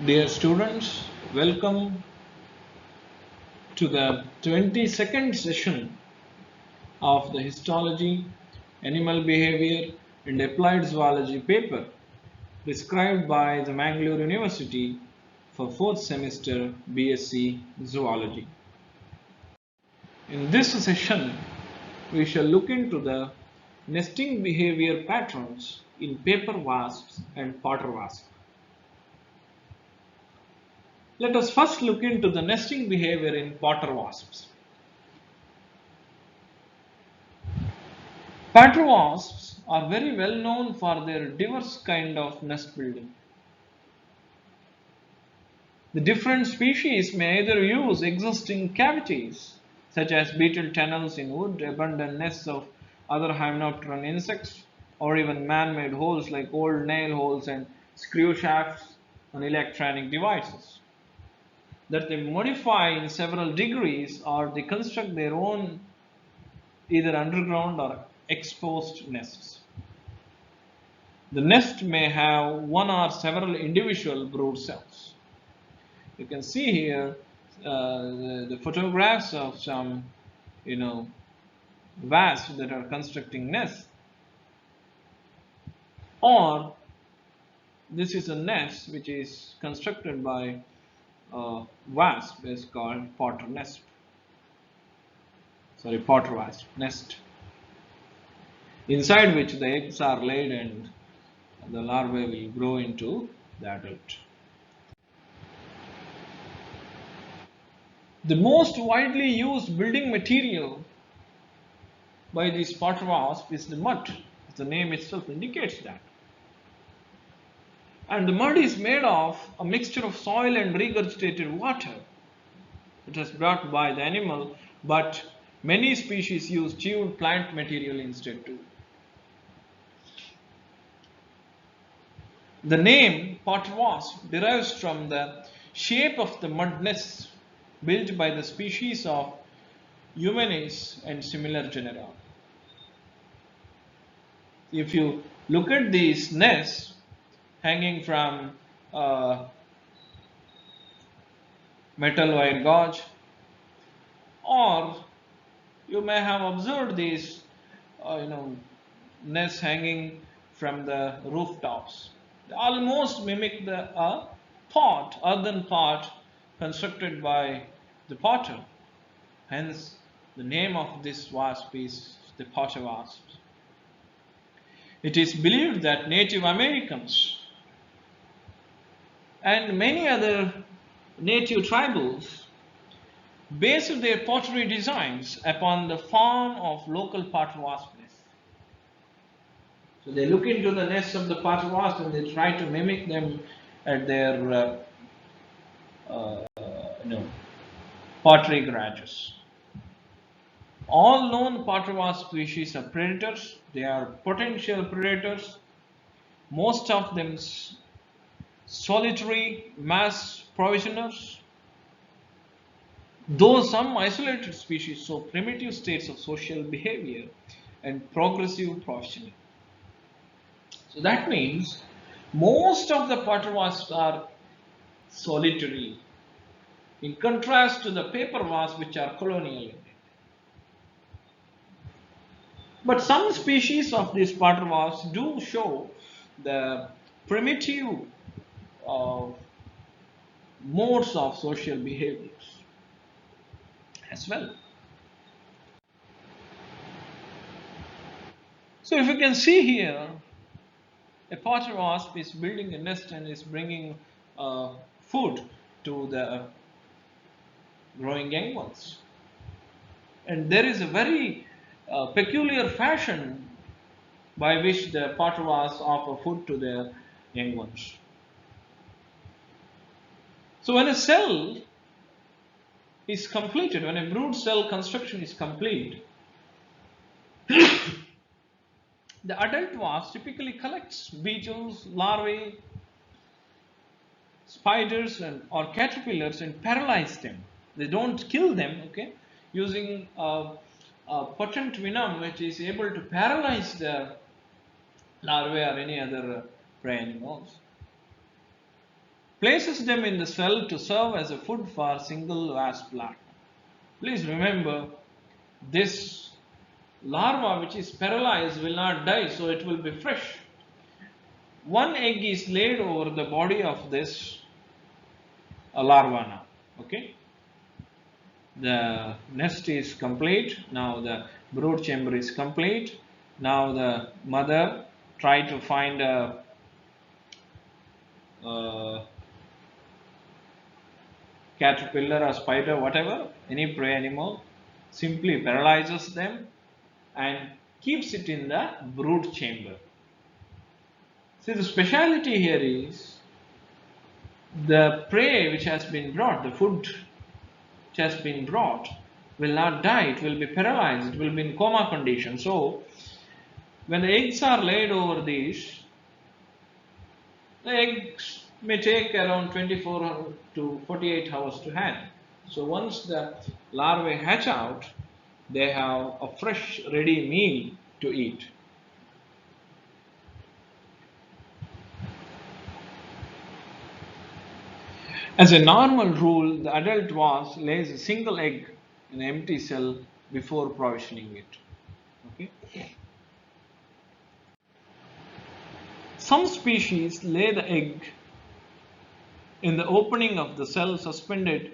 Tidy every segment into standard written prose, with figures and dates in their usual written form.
Dear students, welcome to the 22nd session of the Histology, Animal Behavior and Applied Zoology paper prescribed by the Mangalore University for 4th semester BSc Zoology. In this session, we shall look into the nesting behavior patterns in paper wasps and potter wasps. Let us first look into the nesting behavior in potter wasps. Potter wasps are very well known for their diverse kind of nest building. The different species may either use existing cavities such as beetle tunnels in wood, abundant nests of other hymenopteran insects, or even man-made holes like old nail holes and screw shafts on electronic devices that they modify in several degrees, or they construct their own either underground or exposed nests. The nest may have one or several individual brood cells. You can see here the photographs of some, wasps that are constructing nests. Or this is a nest which is constructed by a wasp, is called potter nest. Sorry, potter wasp nest, inside which the eggs are laid and the larvae will grow into the adult. The most widely used building material by these potter wasps is the mud. The name itself indicates that. And the mud is made of a mixture of soil and regurgitated water. It is brought by the animal, but many species use chewed plant material instead too. The name potter wasp derives from the shape of the mud nests built by the species of Eumenes and similar genera. If you look at these nests hanging from metal wire gauge, or you may have observed these nests hanging from the rooftops. They almost mimic the earthen pot constructed by the potter. Hence, the name of this wasp is the potter wasp. It is believed that Native Americans and many other native tribals based their pottery designs upon the form of local potter wasp nests. So they look into the nests of the potter wasp and they try to mimic them at their pottery garages. All known potter wasp species are predators. They are potential predators. Most of them solitary mass provisioners. Though some isolated species show primitive states of social behavior and progressive provisioning. So that means most of the potter wasps are solitary, in contrast to the paper wasps, which are colonial. But some species of these potter wasps do show the primitive modes of social behaviors as well. So if you can see here, a potter wasp is building a nest and is bringing food to the growing young ones. And there is a very peculiar fashion by which the potter wasps offer food to their young ones. So when a cell is completed, when a brood cell construction is complete, the adult wasp typically collects beetles, larvae, spiders or caterpillars and paralyze them. They don't kill them, okay, using a potent venom which is able to paralyze the larvae or any other prey animals. places them in the cell to serve as a food for single wasp larva. Please remember, this larva which is paralyzed will not die, so it will be fresh. One egg is laid over the body of this larva now. Okay, the nest is complete. Now the brood chamber is complete. Now the mother try to find a caterpillar or spider, whatever, any prey animal, simply paralyzes them and keeps it in the brood chamber. See, the speciality here is the prey which has been brought, the food which has been brought, will not die, it will be paralyzed, it will be in coma condition. So, when the eggs are laid over these, the eggs may take around 24 to 48 hours to hatch. So, once the larvae hatch out, they have a fresh, ready meal to eat. As a normal rule, the adult wasp lays a single egg in an empty cell before provisioning it. Okay. Some species lay the egg in the opening of the cell suspended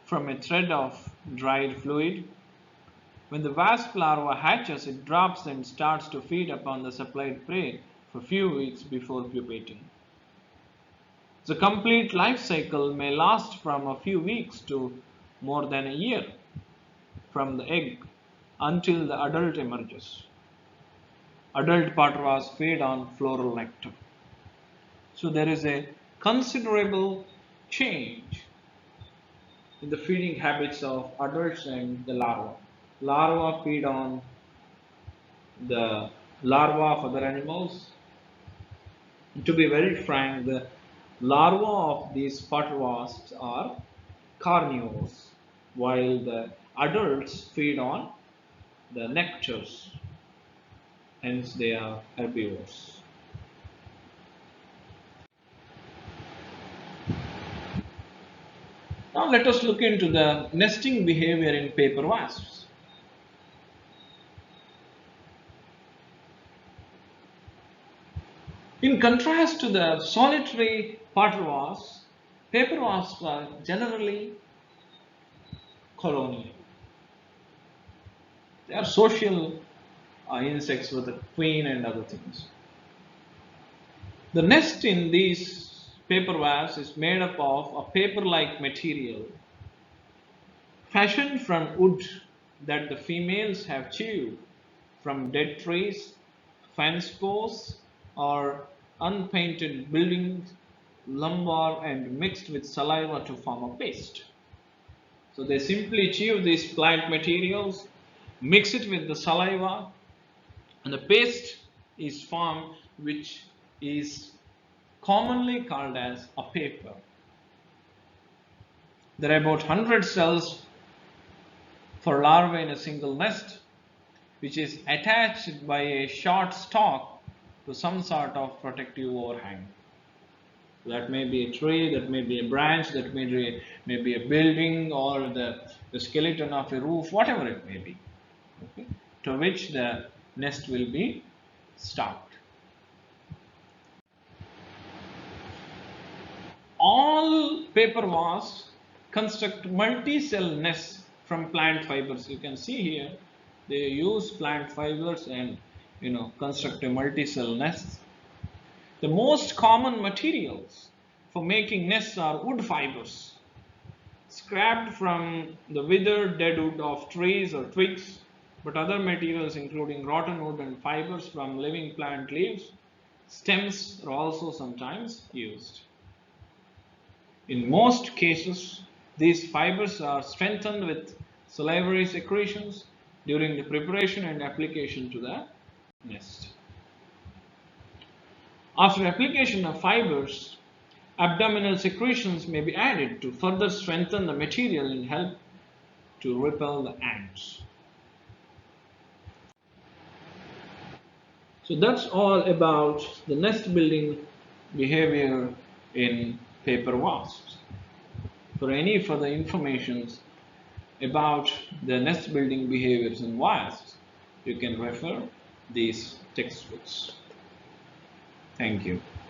from a thread of dried fluid. When the wasp larva hatches, it drops and starts to feed upon the supplied prey for a few weeks before pupating. The complete life cycle may last from a few weeks to more than a year from the egg until the adult emerges. Adult patras feed on floral nectar. So there is a considerable change in the feeding habits of adults and the larvae. Larvae feed on the larvae of other animals. To be very frank, the larvae of these putter wasps are carnivores, while the adults feed on the nectars, hence they are herbivores. Now let us look into the nesting behavior in paper wasps. In contrast to the solitary putter wasps, paper wasps are generally colonial. They are social insects with a queen and other things. The nest in these paper wasps is made up of a paper-like material fashioned from wood that the females have chewed from dead trees, fence posts, or unpainted buildings, lumber, and mixed with saliva to form a paste. So they simply chew these plant materials, mix it with the saliva, and the paste is formed, which is commonly called as a paper. There are about 100 cells for larvae in a single nest, which is attached by a short stalk to some sort of protective overhang. That may be a tree, that may be a branch, that may be a building, or the skeleton of a roof, whatever it may be, okay, to which the nest will be stuck. All paper wasps construct multi-cell nests from plant fibers. You can see here they use plant fibers and construct a multi-cell nests. The most common materials for making nests are wood fibers, scraped from the withered dead wood of trees or twigs, but other materials including rotten wood and fibers from living plant leaves, stems are also sometimes used. In most cases, these fibers are strengthened with salivary secretions during the preparation and application to the nest. After application of fibers, abdominal secretions may be added to further strengthen the material and help to repel the ants. So that's all about the nest building behavior in paper wasps. For any further information about the nest building behaviors in wasps, you can refer these textbooks. Thank you.